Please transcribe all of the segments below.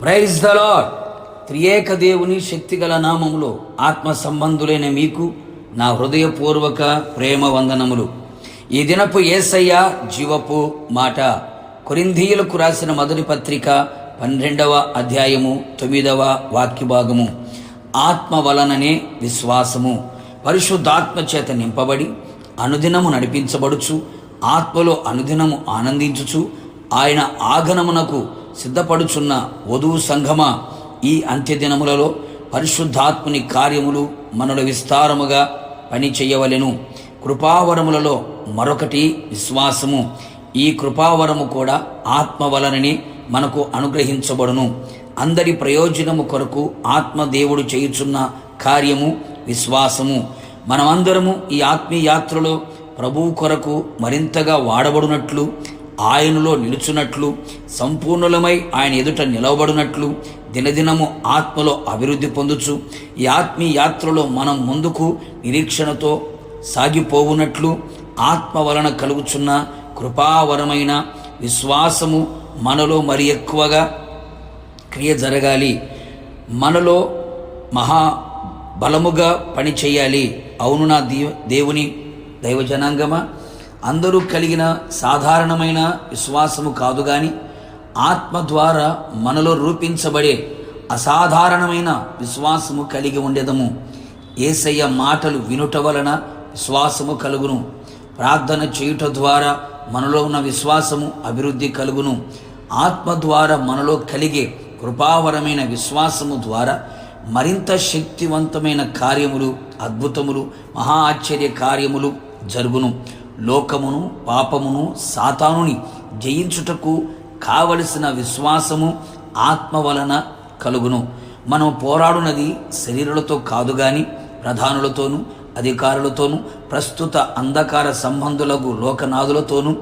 Praise the lord. త్రియేక దేవుని శక్తిగల నామములో ఆత్మ సంబంధులైన మీకు నా హృదయపూర్వక ప్రేమ వందనములు. ఈ దినపు యేసయ్య జీవపు మాట. కొరింథీయులకు రాసిన మొదటి పత్రిక 12వ అధ్యాయము 9వ వాక్యభాగము. ఆత్మ వలననే విశ్వాసము, పరిశుద్ధాత్మ చేత నింపబడి అనుదినము నడిపించబడుచు, ఆత్మలో అనుదినము ఆనందించుచు, ఆయన ఆగమనమునకు సిద్ధపడుచున్న వధువు సంఘమా, ఈ అంత్యదినములలో పరిశుద్ధాత్ముని కార్యములు మనలో విస్తారముగా పని చేయవలెను. కృపావరములలో మరొకటి విశ్వాసము. ఈ కృపావరము కూడా ఆత్మ వలననే మనకు అనుగ్రహించబడును. అందరి ప్రయోజనము కొరకు ఆత్మ దేవుడు చేయుచున్న కార్యము విశ్వాసము. మనమందరము ఈ ఆత్మీయ యాత్రలో ప్రభువు కొరకు మరింతగా వాడబడినట్లు, ఆయనలో నిలుచున్నట్లు, సంపూర్ణులమై ఆయన ఎదుట నిలవబడినట్లు, దినదినము ఆత్మలో అభివృద్ధి పొందుచు ఈ ఆత్మీయ యాత్రలో మనం ముందుకు నిరీక్షణతో సాగిపోవునట్లు ఆత్మ వలన కలుగుచున్న కృపావరమైన విశ్వాసము మనలో మరి ఎక్కువగా క్రియ జరగాలి. మనలో మహా బలముగా పని చేయాలి. అవును నా దేవుని దైవజనాంగమా, అందరూ కలిగిన సాధారణమైన విశ్వాసము కాదు గాని ఆత్మ ద్వారా మనలో రూపించబడే అసాధారణమైన విశ్వాసము కలిగి ఉండేదము. యేసయ్య మాటలు వినుట వలన విశ్వాసము కలుగును. ప్రార్థన చేయుట ద్వారా మనలో ఉన్న విశ్వాసము అభివృద్ధి కలుగును. ఆత్మ ద్వారా మనలో కలిగే కృపావరమైన విశ్వాసము ద్వారా మరింత శక్తివంతమైన కార్యములు, అద్భుతములు, మహా ఆశ్చర్య కార్యములు జరుగును. లోకమును, పాపమును, సాతానుని జయించుటకు కావలసిన విశ్వాసము ఆత్మ వలన కలుగును. మనం పోరాడునది శరీరులతో కాదు గాని ప్రధానులతోనూ, అధికారులతోనూ, ప్రస్తుత అంధకార సంబంధులకు లోకనాథులతోనూ,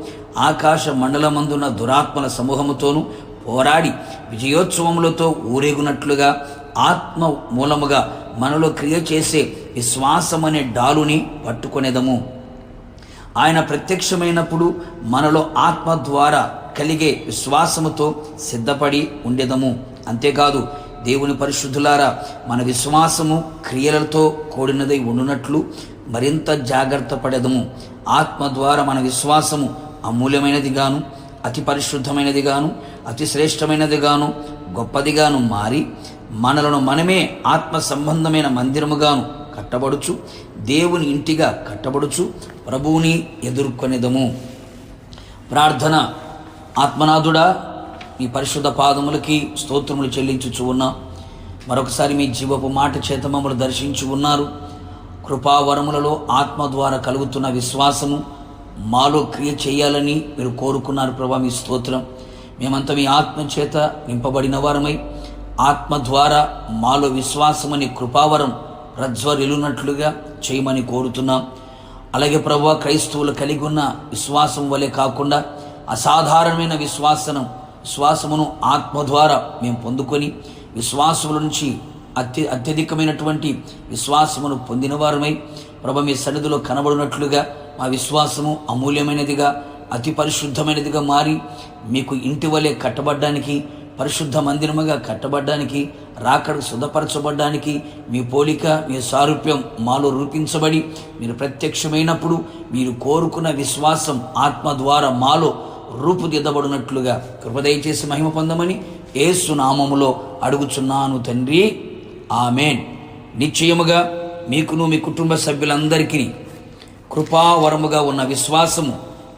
ఆకాశ మండలమందున్న దురాత్మల సమూహముతోనూ పోరాడి విజయోత్సవములతో ఊరేగునట్లుగా ఆత్మ మూలముగా మనలో క్రియ చేసే విశ్వాసమనే డాలుని పట్టుకొనేదము. ఆయన ప్రత్యక్షమైనప్పుడు మనలో ఆత్మ ద్వారా కలిగే విశ్వాసముతో సిద్ధపడి ఉండేదము. అంతేకాదు, దేవుని పరిశుద్ధులారా, మన విశ్వాసము క్రియలతో కూడినదై ఉండునట్లు మరింత జాగ్రత్త పడేదము. ఆత్మ ద్వారా మన విశ్వాసము అమూల్యమైనదిగాను, అతి పరిశుద్ధమైనదిగాను, అతి శ్రేష్టమైనదిగాను, గొప్పదిగాను మారి మనలను మనమే ఆత్మ సంబంధమైన మందిరముగాను కట్టబడుచు, దేవుని ఇంటిగా కట్టబడుచు ప్రభువుని ఎదుర్కొనేదము. ప్రార్థన. ఆత్మనాథుడా, మీ పరిశుద్ధ పాదములకి స్తోత్రములు చెల్లించుచు ఉన్నాం. మరొకసారి మీ జీవపు మాట చేత మమ్మల్ని దర్శించి ఉన్నారు. కృపావరములలో ఆత్మ ద్వారా కలుగుతున్న విశ్వాసము మాలో క్రియ చేయాలని మీరు కోరుకున్నారు ప్రభా. మీ స్తోత్రం. మేమంతా మీ ఆత్మ చేత నింపబడిన వారమై ఆత్మ ద్వారా మాలో విశ్వాసం అనే కృపావరం ప్రజ్వరిల్లునట్లుగా చేయమని కోరుతున్నాం. అలాగే ప్రభువా, క్రైస్తవులు కలిగి ఉన్న విశ్వాసం వలె కాకుండా అసాధారణమైన విశ్వాసమును ఆత్మ ద్వారా మేము పొందుకొని విశ్వాసముల నుంచి అత్యధికమైనటువంటి విశ్వాసమును పొందిన వారమై ప్రభు మీ సన్నిధిలో కనబడినట్లుగా మా విశ్వాసము అమూల్యమైనదిగా, అతి పరిశుద్ధమైనదిగా మారి మీకు ఇంటి వలె కట్టబడ్డానికి, పరిశుద్ధ మందిరముగా కట్టబడ్డానికి, రాకడకు సిద్ధపరచబడ్డానికి మీ పోలిక, మీ సారూప్యం మాలో రూపించబడి మీరు ప్రత్యక్షమైనప్పుడు మీరు కోరుకున్న విశ్వాసం ఆత్మ ద్వారా మాలో రూపుదిద్దబడినట్లుగా కృపదయచేసి మహిమ పొందమని యేసు నామములో అడుగుచున్నాను తండ్రి. ఆమేన్. నిశ్చయముగా మీకును మీ కుటుంబ సభ్యులందరికీ కృపావరముగా ఉన్న విశ్వాసము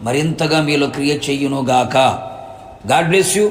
మరింతగా మీలో క్రియ చేయునుగాక. God bless you.